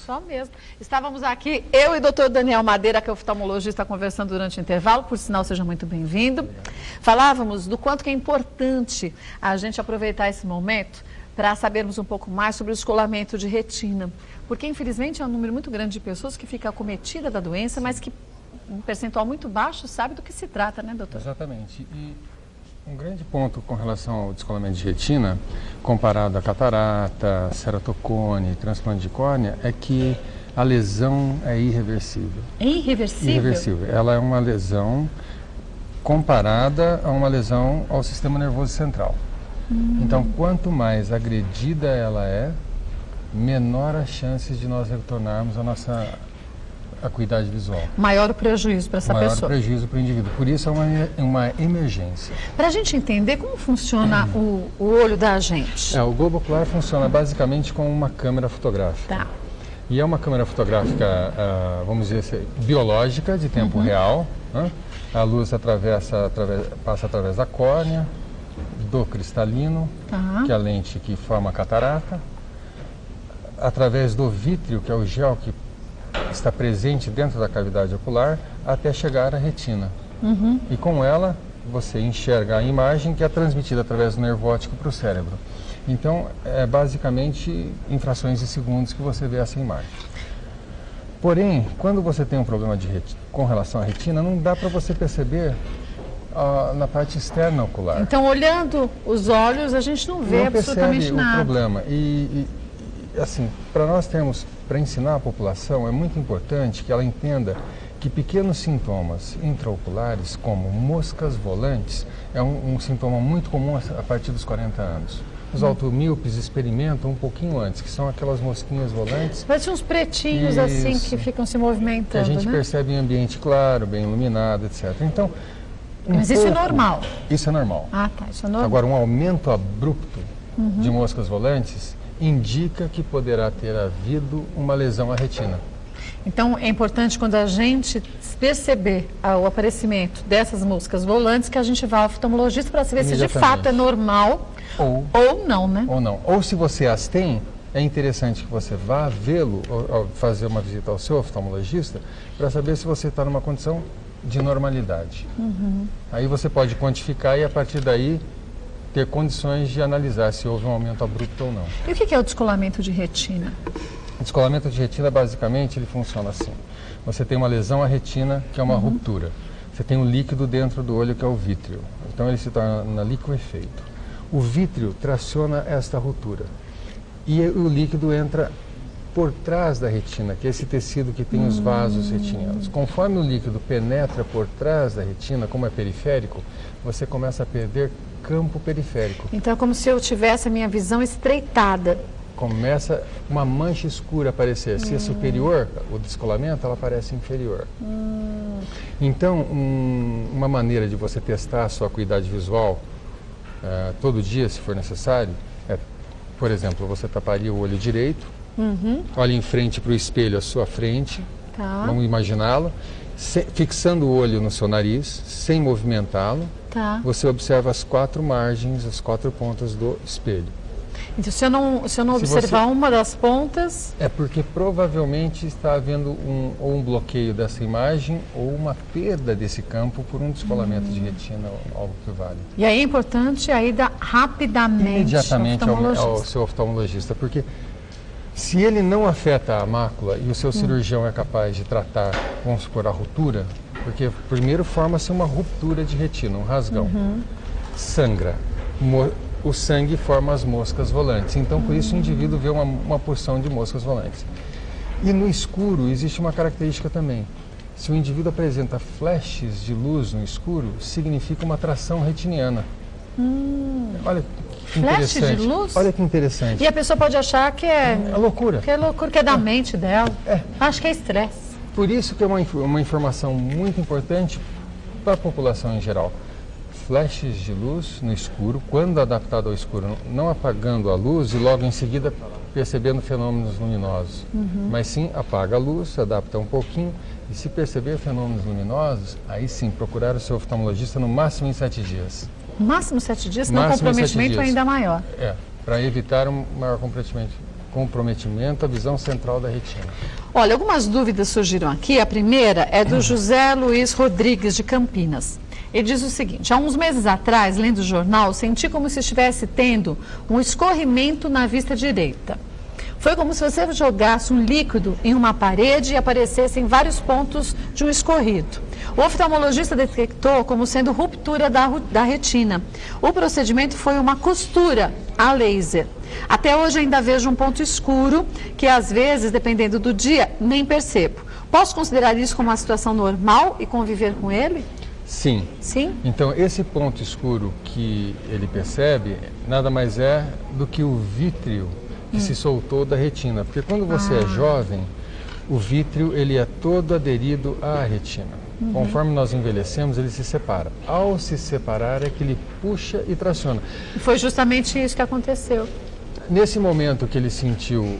Só mesmo. Estávamos aqui, eu e o doutor Daniel Madeira, que é oftalmologista, conversando durante o intervalo. Por sinal, seja muito bem-vindo. Falávamos do quanto que é importante a gente aproveitar esse momento para sabermos um pouco mais sobre o descolamento de retina. Porque, infelizmente, é um número muito grande de pessoas que fica acometida da doença, mas que um percentual muito baixo sabe do que se trata, né, doutor? Exatamente. E um grande ponto com relação ao descolamento de retina, comparado a catarata, ceratocone, transplante de córnea, é que a lesão é irreversível. É irreversível? Irreversível. Ela é uma lesão comparada a uma lesão ao sistema nervoso central. Então, quanto mais agredida ela é, menor as chances de nós retornarmos à nossa acuidade visual. Maior o prejuízo para essa pessoa. Maior o prejuízo para o indivíduo. Por isso é uma emergência. Para a gente entender como funciona o olho da gente. O globo ocular funciona basicamente como uma câmera fotográfica. Tá. E é uma câmera fotográfica, vamos dizer assim, biológica, de tempo real. Né? A luz passa através da córnea, do cristalino, que é a lente que forma a catarata, através do vítreo, que é o gel que está presente dentro da cavidade ocular, até chegar à retina. E com ela, você enxerga a imagem que é transmitida através do nervo óptico para o cérebro. Então, é basicamente em frações de segundos que você vê essa imagem. Porém, quando você tem um problema com relação à retina, não dá para você perceber na parte externa ocular. Então, olhando os olhos, a gente não vê absolutamente nada. Não percebe o problema. E assim, para ensinar a população, é muito importante que ela entenda que pequenos sintomas intraoculares, como moscas volantes, é um sintoma muito comum a partir dos 40 anos. Os automíopes experimentam um pouquinho antes, que são aquelas mosquinhas volantes. Parece uns pretinhos assim que ficam se movimentando, que a gente percebe em ambiente claro, bem iluminado, etc. Então, mas isso é normal? Isso é normal. Ah, tá, isso é normal. Agora, um aumento abrupto de moscas volantes indica que poderá ter havido uma lesão à retina. Então, é importante quando a gente perceber o aparecimento dessas moscas volantes que a gente vá ao oftalmologista para saber se de fato é normal ou não, né? Ou não. Ou se você as tem, é interessante que você vá vê-lo, ou fazer uma visita ao seu oftalmologista, para saber se você está numa condição de normalidade. Aí você pode quantificar e a partir daí ter condições de analisar se houve um aumento abrupto ou não. E o que é o descolamento de retina? O descolamento de retina, basicamente, ele funciona assim. Você tem uma lesão à retina, que é uma ruptura. Você tem um líquido dentro do olho, que é o vítreo. Então, ele se torna liquefeito. O vítreo traciona esta ruptura. E o líquido entra por trás da retina, que é esse tecido que tem os vasos retinianos. Conforme o líquido penetra por trás da retina, como é periférico, você começa a perder campo periférico. Então é como se eu tivesse a minha visão estreitada. Começa uma mancha escura a aparecer. Se é superior, o descolamento, ela aparece inferior. Então, uma maneira de você testar a sua acuidade visual todo dia, se for necessário, por exemplo, você taparia o olho direito, olha em frente para o espelho à sua frente, vamos imaginá-lo, fixando o olho no seu nariz, sem movimentá-lo, você observa as 4 margens, as 4 pontas do espelho. Então, se eu não observar uma das pontas... É porque provavelmente está havendo ou um bloqueio dessa imagem ou uma perda desse campo por um descolamento de retina ou algo que vale. E aí é importante a ida rapidamente imediatamente ao seu oftalmologista, porque se ele não afeta a mácula e o seu cirurgião é capaz de tratar, vamos supor, a ruptura, porque primeiro forma-se uma ruptura de retina, um rasgão, sangra, o sangue forma as moscas volantes, então por isso o indivíduo vê uma porção de moscas volantes. E no escuro existe uma característica também, se o indivíduo apresenta flashes de luz no escuro, significa uma tração retiniana. Olha que flash interessante. De luz? Olha que interessante. E a pessoa pode achar que é loucura. Que é loucura, que é da mente dela. Acho que é estresse. Por isso que é uma informação muito importante para a população em geral. Flashes de luz no escuro, quando adaptado ao escuro, não apagando a luz e logo em seguida percebendo fenômenos luminosos, mas sim apaga a luz, se adapta um pouquinho e se perceber fenômenos luminosos, aí sim procurar o seu oftalmologista no máximo em 7 dias. Máximo 7 dias, senão o comprometimento é ainda maior. Para evitar um maior comprometimento comprometimento à visão central da retina. Olha, algumas dúvidas surgiram aqui. A primeira é do José Luiz Rodrigues, de Campinas. Ele diz o seguinte: há uns meses atrás, lendo o jornal, senti como se estivesse tendo um escorrimento na vista direita. Foi como se você jogasse um líquido em uma parede e aparecessem vários pontos de um escorrido. O oftalmologista detectou como sendo ruptura da retina. O procedimento foi uma costura a laser. Até hoje ainda vejo um ponto escuro que às vezes, dependendo do dia, nem percebo. Posso considerar isso como uma situação normal e conviver com ele? Sim. Sim? Então, esse ponto escuro que ele percebe nada mais é do que o vítreo que se soltou da retina. Porque quando você é jovem, o vítreo ele é todo aderido à retina. Conforme nós envelhecemos, ele se separa. Ao se separar é que ele puxa e traciona. Foi justamente isso que aconteceu. Nesse momento que ele sentiu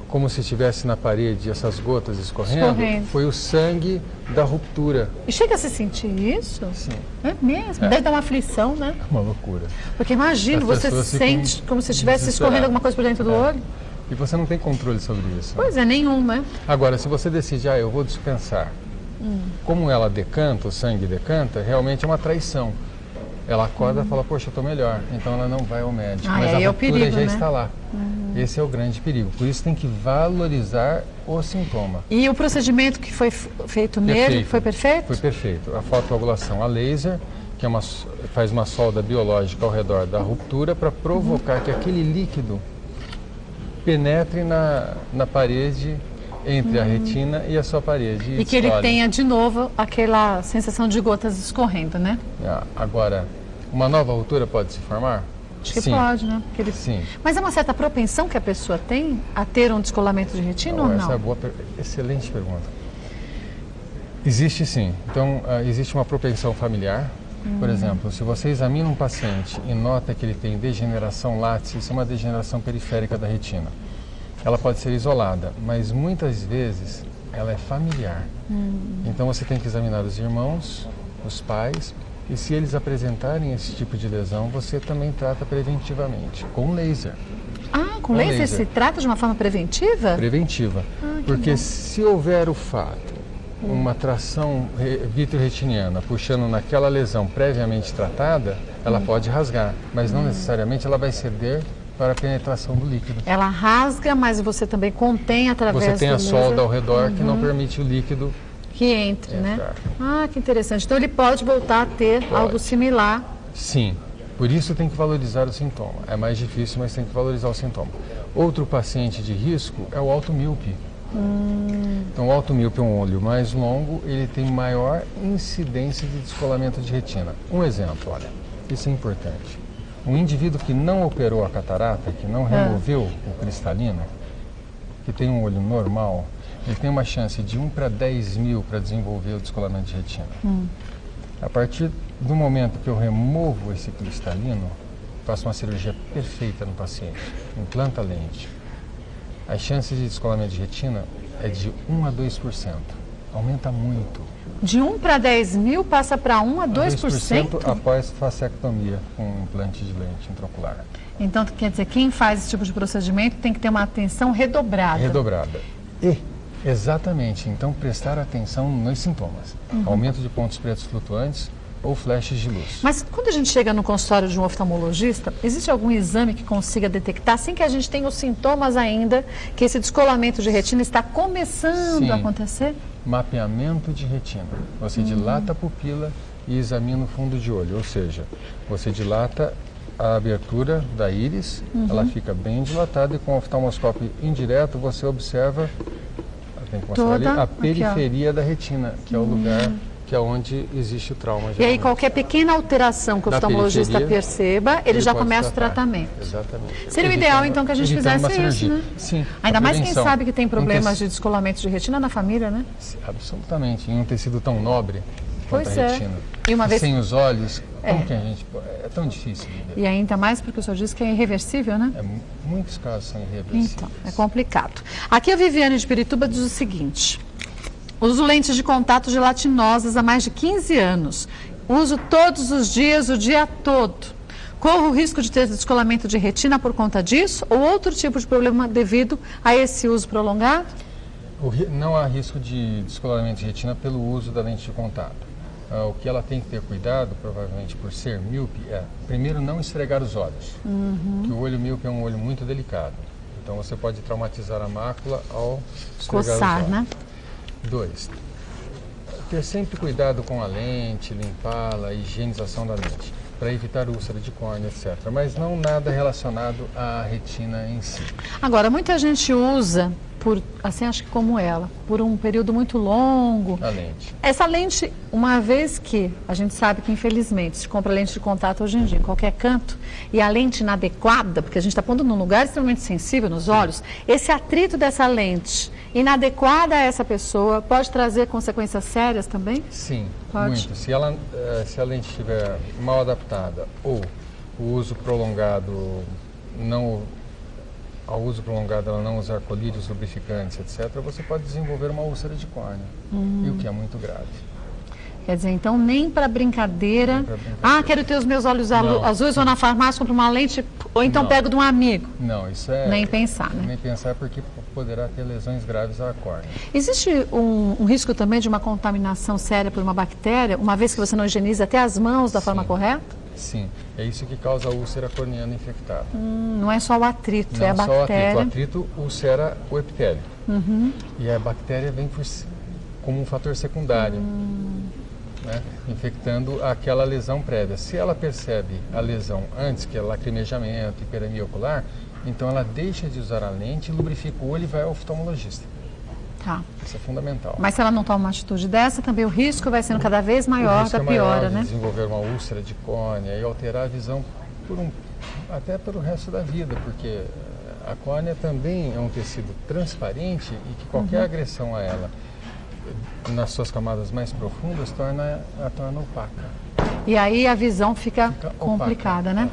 como se estivesse na parede essas gotas escorrendo, foi o sangue da ruptura. E chega a se sentir isso? Sim. É mesmo? Deve dar uma aflição, né? Uma loucura. Porque imagina, você sente como se estivesse escorrendo alguma coisa por dentro do olho. E você não tem controle sobre isso. Pois é, nenhum, né? Agora, se você decide, eu vou dispensar, como ela decanta, o sangue decanta, realmente é uma traição. Ela acorda e fala, poxa, eu estou melhor. Então ela não vai ao médico. Mas a ruptura perigo, já né? está lá. Esse é o grande perigo. Por isso tem que valorizar o sintoma. E o procedimento que foi feito nele foi perfeito? Foi perfeito. A fotocoagulação a laser, que faz uma solda biológica ao redor da ruptura para provocar que aquele líquido penetre na parede entre a retina e a sua parede. E que ele tenha de novo aquela sensação de gotas escorrendo, né? Agora, uma nova ruptura pode se formar? Acho que pode, né? Sim. Mas é uma certa propensão que a pessoa tem a ter um descolamento de retina ou não? Essa é excelente pergunta. Existe sim. Então, existe uma propensão familiar. Por exemplo, se você examina um paciente e nota que ele tem degeneração látice, isso é uma degeneração periférica da retina. Ela pode ser isolada, mas muitas vezes ela é familiar. Então você tem que examinar os irmãos, os pais, e se eles apresentarem esse tipo de lesão, você também trata preventivamente, com laser. Com laser se trata de uma forma preventiva? Preventiva. Porque se houver o fato, uma tração vitreoretiniana puxando naquela lesão previamente tratada, ela pode rasgar, mas não necessariamente ela vai ceder para a penetração do líquido. Ela rasga, mas você também contém através do Você tem a solda laser ao redor que não permite o líquido que entre, entrar. né? Que interessante. Então ele pode voltar a ter algo similar. Sim. Por isso tem que valorizar o sintoma. É mais difícil, mas tem que valorizar o sintoma. Outro paciente de risco é o alto míope. Então o alto míope é um olho mais longo, ele tem maior incidência de descolamento de retina. Um exemplo, olha, isso é importante. Um indivíduo que não operou a catarata, que não removeu o cristalino, que tem um olho normal, ele tem uma chance de 1 para 10 mil para desenvolver o descolamento de retina. A partir do momento que eu removo esse cristalino, faço uma cirurgia perfeita no paciente, implanta a lente. As chances de descolamento de retina é de 1 a 2%. Aumenta muito. De 1 para 10 mil passa para 1 a 2%? Após fasciectomia com implante de lente intraocular. Então, quer dizer, quem faz esse tipo de procedimento tem que ter uma atenção redobrada. Redobrada. Exatamente. Então, prestar atenção nos sintomas. Aumento de pontos pretos flutuantes ou flashes de luz. Mas quando a gente chega no consultório de um oftalmologista, existe algum exame que consiga detectar, sem que a gente tenha os sintomas ainda, que esse descolamento de retina está começando a acontecer? Mapeamento de retina. Você dilata a pupila e examina o fundo de olho, ou seja, você dilata a abertura da íris, ela fica bem dilatada e com o oftalmoscópio indireto você observa, tem que mostrar ali, a periferia da retina, que é o lugar que é onde existe o trauma. E aí qualquer pequena alteração que o oftalmologista perceba, ele já começa o tratamento. Exatamente. Seria o ideal, então, que a gente fizesse isso, né? Sim. Ainda mais quem sabe que tem problemas de descolamento de retina na família, né? Absolutamente. Em um tecido tão nobre quanto a retina. E uma vez... Sem os olhos, como que a gente... É tão difícil. E ainda mais porque o senhor disse que é irreversível, né? Muitos casos são irreversíveis. Então, é complicado. Aqui a Viviane de Pirituba diz o seguinte: uso lentes de contato gelatinosas há mais de 15 anos. Uso todos os dias, o dia todo. Corro o risco de ter descolamento de retina por conta disso ou outro tipo de problema devido a esse uso prolongado? Não há risco de descoloramento de retina pelo uso da lente de contato. O que ela tem que ter cuidado, provavelmente por ser míope, é, primeiro, não esfregar os olhos. Que o olho míope é um olho muito delicado. Então, você pode traumatizar a mácula ao esfregar Coçar, os olhos. né? 2. Ter sempre cuidado com a lente, limpá-la, higienização da lente, para evitar úlcera de córnea, etc. Mas não nada relacionado à retina em si. Agora, muita gente usa, assim, acho que como ela, por um período muito longo. A lente. Essa lente, uma vez que a gente sabe que, infelizmente, se compra lente de contato hoje em dia, em qualquer canto, e a lente inadequada, porque a gente está pondo num lugar extremamente sensível nos olhos, esse atrito dessa lente inadequada a essa pessoa pode trazer consequências sérias também? Sim, pode. muito. Se a lente estiver mal adaptada ou o uso prolongado ao uso prolongado ela não usar colírios, lubrificantes, etc., você pode desenvolver uma úlcera de córnea, e o que é muito grave. Quer dizer, então nem para brincadeira, quero ter os meus olhos azuis, vou na farmácia, compro uma lente, ou então pego de um amigo. Não, isso é... Nem pensar, né? Nem pensar, porque poderá ter lesões graves à córnea. Existe um risco também de uma contaminação séria por uma bactéria, uma vez que você não higieniza até as mãos da forma correta? Sim, é isso que causa a úlcera corneana infectada. Não é só o atrito, não é a bactéria. O atrito ulcera o epitélio. E a bactéria vem como um fator secundário, né, infectando aquela lesão prévia. Se ela percebe a lesão antes, que é lacrimejamento, hiperemia ocular, então ela deixa de usar a lente, lubrifica o olho e vai ao oftalmologista. Tá. Isso é fundamental. Mas se ela não toma uma atitude dessa, também o risco vai sendo cada vez maior da piora, né? De desenvolver uma úlcera de córnea e alterar a visão até pelo resto da vida, porque a córnea também é um tecido transparente e que qualquer agressão a ela nas suas camadas mais profundas a torna opaca. E aí a visão fica complicada, opaca, né?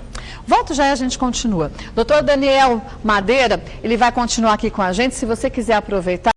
Volto já e a gente continua. Dr. Daniel Madeira, ele vai continuar aqui com a gente. Se você quiser aproveitar.